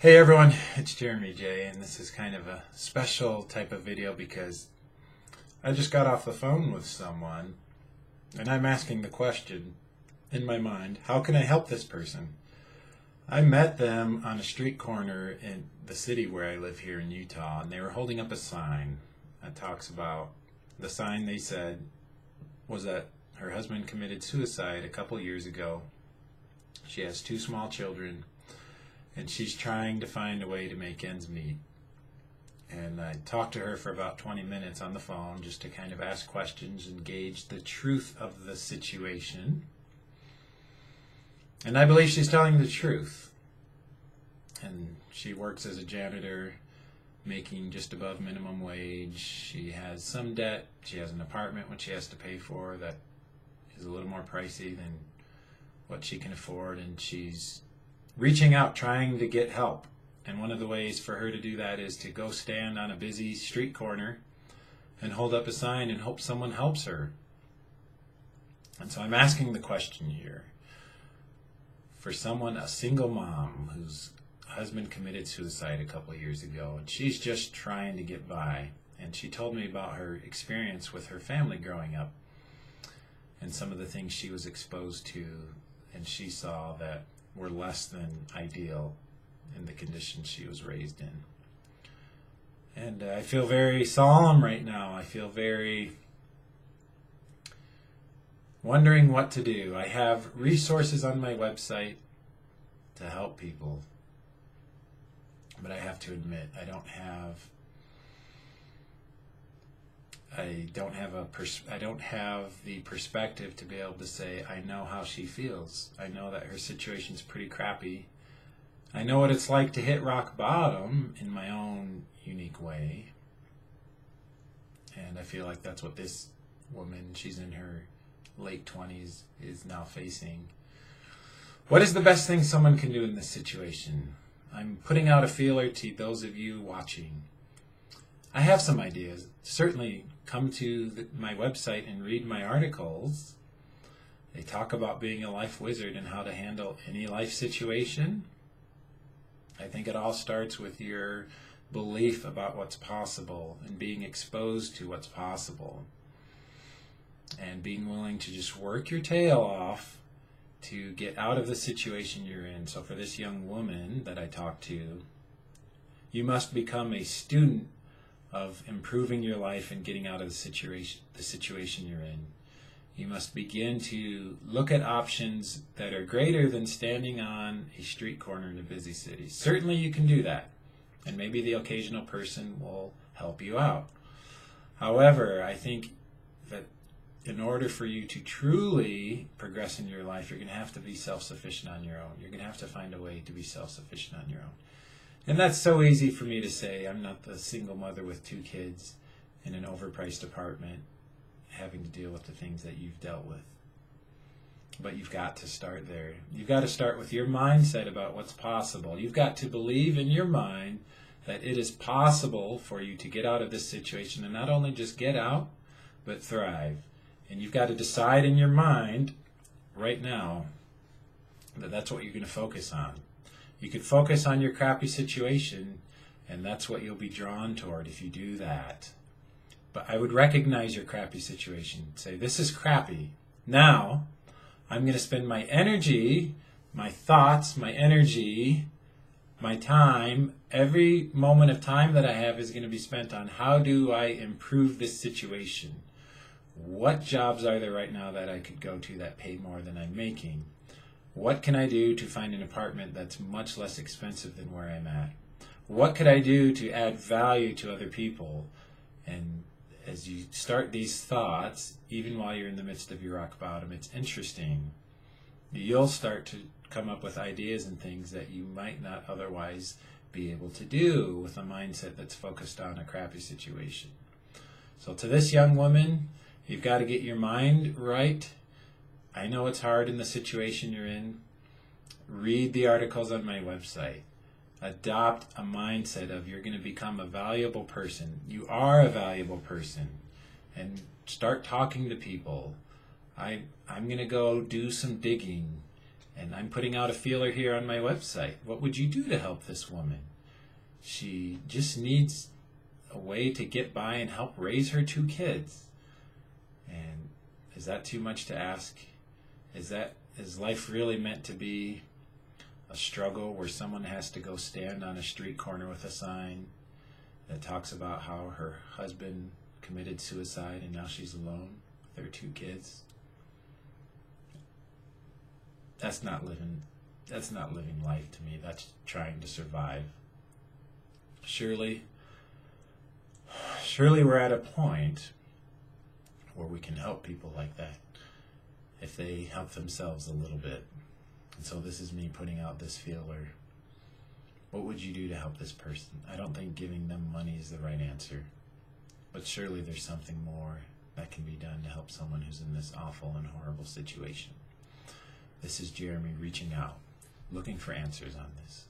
Hey everyone, it's Jeremy J, and this is kind of a special type of video because I just got off the phone with someone and I'm asking the question in my mind, how can I help this person? I met them on a street corner in the city where I live here in Utah, and they were holding up a sign that talks about, the sign they said was that her husband committed suicide a couple years ago. She has two small children, and she's trying to find a way to make ends meet. And I talked to her for about 20 minutes on the phone just to kind of ask questions and gauge the truth of the situation. And I believe she's telling the truth. And she works as a janitor, making just above minimum wage. She has some debt. She has an apartment which she has to pay for that is a little more pricey than what she can afford, and she's reaching out, trying to get help. And one of the ways for her to do that is to go stand on a busy street corner and hold up a sign and hope someone helps her. And so I'm asking the question here, for someone, a single mom whose husband committed suicide a couple of years ago, and she's just trying to get by. And she told me about her experience with her family growing up and some of the things she was exposed to, and she saw that were less than ideal in the conditions she was raised in. And I feel very solemn right now. I feel very wondering what to do. I have resources on my website to help people, but I have to admit I don't have the perspective to be able to say I know how she feels. I know that her situation's pretty crappy. I know what it's like to hit rock bottom in my own unique way. And I feel like that's what this woman, she's in her late 20s, is now facing. What is the best thing someone can do in this situation? I'm putting out a feeler to those of you watching. I have some ideas. Certainly come to my website and read my articles. They talk about being a life wizard and how to handle any life situation. I think it all starts with your belief about what's possible and being exposed to what's possible and being willing to just work your tail off to get out of the situation you're in. So for this young woman that I talked to, you must become a student of improving your life and getting out of the situation you're in. You must begin to look at options that are greater than standing on a street corner in a busy city. Certainly you can do that, and maybe the occasional person will help you out. However, I think that in order for you to truly progress in your life, you're going to have to be self-sufficient on your own. You're going to have to find a way to be self-sufficient on your own. And that's so easy for me to say. I'm not the single mother with two kids in an overpriced apartment having to deal with the things that you've dealt with. But you've got to start there. You've got to start with your mindset about what's possible. You've got to believe in your mind that it is possible for you to get out of this situation, and not only just get out, but thrive. And you've got to decide in your mind right now that that's what you're going to focus on. You could focus on your crappy situation, and that's what you'll be drawn toward if you do that. But I would recognize your crappy situation. Say, this is crappy. Now, I'm going to spend my energy, my thoughts, my energy, my time, every moment of time that I have is going to be spent on how do I improve this situation? What jobs are there right now that I could go to that pay more than I'm making? What can I do to find an apartment that's much less expensive than where I'm at? What could I do to add value to other people? And as you start these thoughts, even while you're in the midst of your rock bottom, it's interesting. You'll start to come up with ideas and things that you might not otherwise be able to do with a mindset that's focused on a crappy situation. So to this young woman, you've got to get your mind right. I know it's hard in the situation you're in. Read the articles on my website. Adopt a mindset of you're going to become a valuable person. You are a valuable person. And start talking to people. I'm going to go do some digging And I'm putting out a feeler here on my website. What would you do to help this woman? She just needs a way to get by and help raise her 2 kids. And is that too much to ask? Is life really meant to be a struggle where someone has to go stand on a street corner with a sign that talks about how her husband committed suicide and now she's alone with her 2 kids? That's not living life to me. That's trying to survive. Surely we're at a point where we can help people like that if they help themselves a little bit. And so this is me putting out this feeler. What would you do to help this person? I don't think giving them money is the right answer, but surely there's something more that can be done to help someone who's in this awful and horrible situation. This is Jeremy reaching out, looking for answers on this.